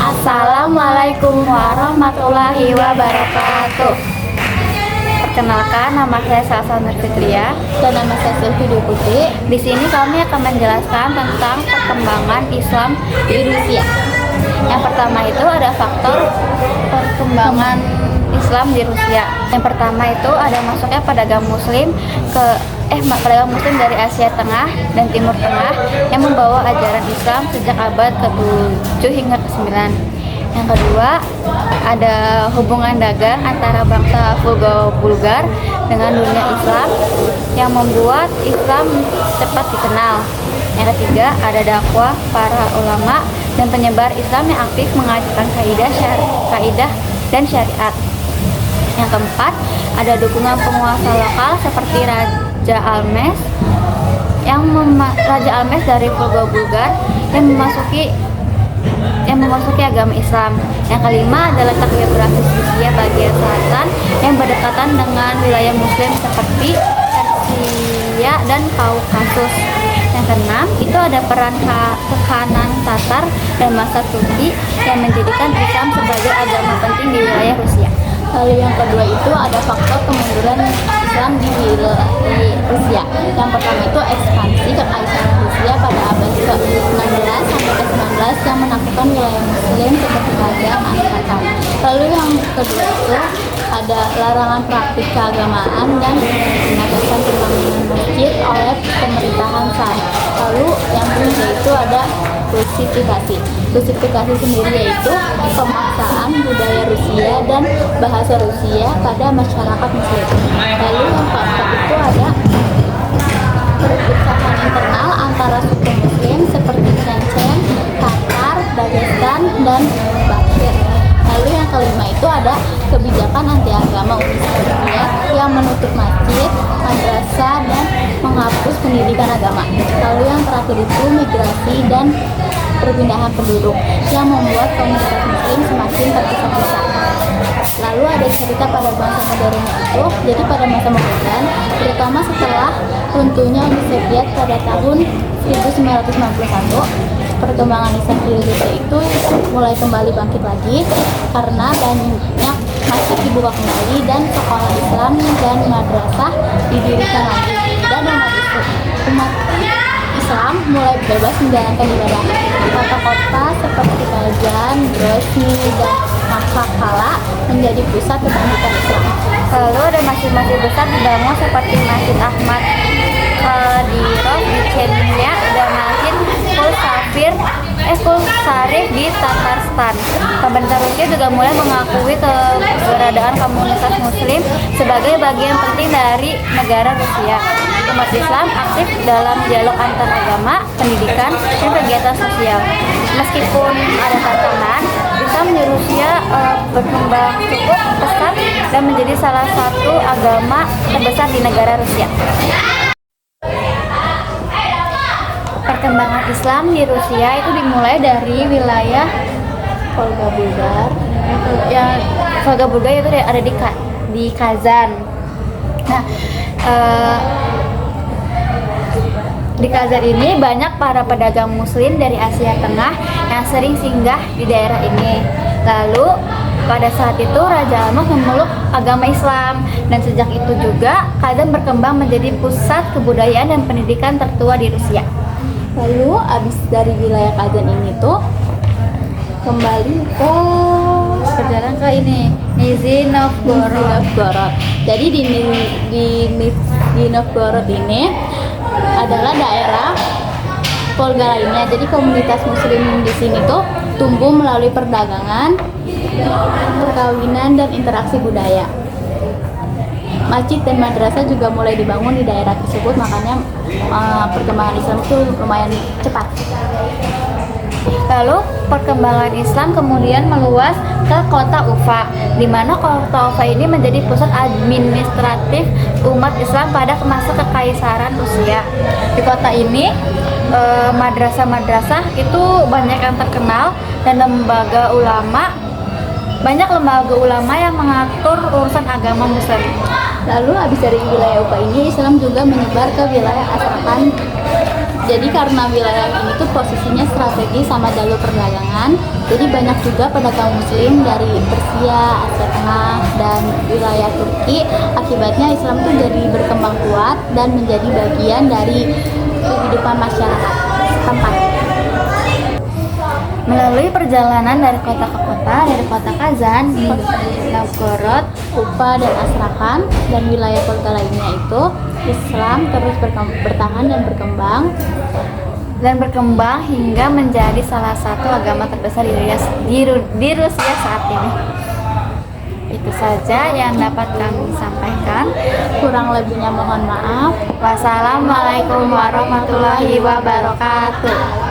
Assalamualaikum warahmatullahi wabarakatuh. Perkenalkan, nama saya Salsa Nur Fitria Dan nama saya Selvi Dwi Putri. Di sini kami akan menjelaskan tentang perkembangan Islam di Rusia. Yang pertama itu ada faktor perkembangan Islam di Rusia. Yang pertama itu ada masuknya pedagang Muslim pedagang Muslim dari Asia Tengah dan Timur Tengah yang membawa ajaran Islam sejak abad ke-7 hingga ke-9. Yang kedua, ada hubungan dagang antara bangsa Volgo-Bulgar dengan dunia Islam yang membuat Islam cepat dikenal. Yang ketiga, ada dakwah para ulama dan penyebar Islam yang aktif mengajarkan kaidah dan syariat. Yang keempat, ada dukungan penguasa lokal seperti Raja Almes dari Volgo-Bulgar yang memasuki agama Islam. Yang kelima adalah letak geografis Rusia bagian selatan yang berdekatan dengan wilayah Muslim seperti Persia dan Kaukasus. Yang keenam itu ada peran kekhanan Tatar dan masa Turki yang menjadikan Islam sebagai agama penting di wilayah Rusia. Lalu yang kedua itu ada faktor kemunduran Islam di Rusia. Yang pertama itu ekspansi kekaisaran Rusia pada abad ke-16 sampai ke-19 yang menaklukkan wilayah Muslim seperti Kazakh, Azerbaijan. Lalu yang kedua itu ada larangan praktik keagamaan dan penatasan pembangunan masjid oleh pemerintahan Shah. Lalu yang ketiga itu ada rusifikasi. Rusifikasi sendiri yaitu pemaksaan budaya Rusia dan bahasa Rusia pada masyarakat Muslim. Lalu yang keempat itu ada perpecahan internal antara suku Muslim seperti Chechen, Tatar, Dagestan, dan Bashkir. Lalu yang kelima itu ada kebijakan anti agama Uni Soviet yang menutup masjid, madrasah, dan menghapus pendidikan agama. Lalu yang terakhir itu migrasi dan perpindahan penduduk yang membuat komunitas Muslim semakin terpisah-pisah. Lalu ada cerita pada bangsa modern itu. Jadi pada masa modern, terutama setelah runtuhnya Uni Soviet pada tahun 1991, perkembangan Islam di Rusia itu mulai kembali bangkit lagi karena banyak masjid dibuka kembali dan sekolah Islam dan madrasah didirikan lagi, dan umat Islam mulai bebas menjalankan ibadah. Kota-kota seperti Kazan, Grozny, dan Makhachkala menjadi pusat kebangkitan Islam. Lalu ada masjid-masjid besar dibangun seperti Masjid Ahmad Kadirov di Chechnya dan Masjid Pul-Sarif di Tatarstan. Pemerintah Rusia juga mulai mengakui keberadaan komunitas Muslim sebagai bagian penting dari negara Rusia. Umat Islam aktif dalam dialog antar agama, pendidikan, dan kegiatan sosial. Meskipun ada tantangan, Islam di Rusia berkembang cukup pesat dan menjadi salah satu agama terbesar di negara Rusia. Perkembangan Islam di Rusia itu dimulai dari wilayah Volga-Bulgar. yang Volga-Bulgar itu ada di Kazan. Nah, di Kazan ini banyak para pedagang Muslim dari Asia Tengah yang sering singgah di daerah ini. Lalu pada saat itu Raja Almas memeluk agama Islam, dan sejak itu juga Kazan berkembang menjadi pusat kebudayaan dan pendidikan tertua di Rusia. Lalu abis dari wilayah Kazan ini tuh kembali ke Perjalanan ke ini Nizhny Novgorod. Jadi di Nizhny Novgorod ini adalah daerah Volga lainnya. Jadi komunitas Muslim di sini tuh tumbuh melalui perdagangan, perkawinan, dan interaksi budaya. Masjid dan madrasah juga mulai dibangun di daerah tersebut, makanya perkembangan Islam itu lumayan cepat. Lalu perkembangan Islam kemudian meluas ke kota Ufa, di mana kota Ufa ini menjadi pusat administratif umat Islam pada masa kekaisaran Rusia. Di kota ini madrasah-madrasah itu banyak yang terkenal, dan banyak lembaga ulama yang mengatur urusan agama Muslim. Lalu habis dari wilayah Ufa ini, Islam juga menyebar ke wilayah Astrakhan Jadi karena wilayah ini tuh posisinya strategis sama jalur perdagangan, jadi banyak juga pedagang muslim dari Persia, Asia Tengah, dan wilayah Turki. Akibatnya Islam tuh jadi berkembang kuat dan menjadi bagian dari kehidupan masyarakat setempat. Melalui perjalanan dari kota ke kota, dari kota Kazan, Novgorod, Ufa dan Astrakhan dan wilayah kota lainnya itu, Islam terus bertahan dan berkembang hingga menjadi salah satu agama terbesar di Rusia saat ini. Itu saja yang dapat kami sampaikan. Kurang lebihnya mohon maaf. Wassalamualaikum warahmatullahi wabarakatuh.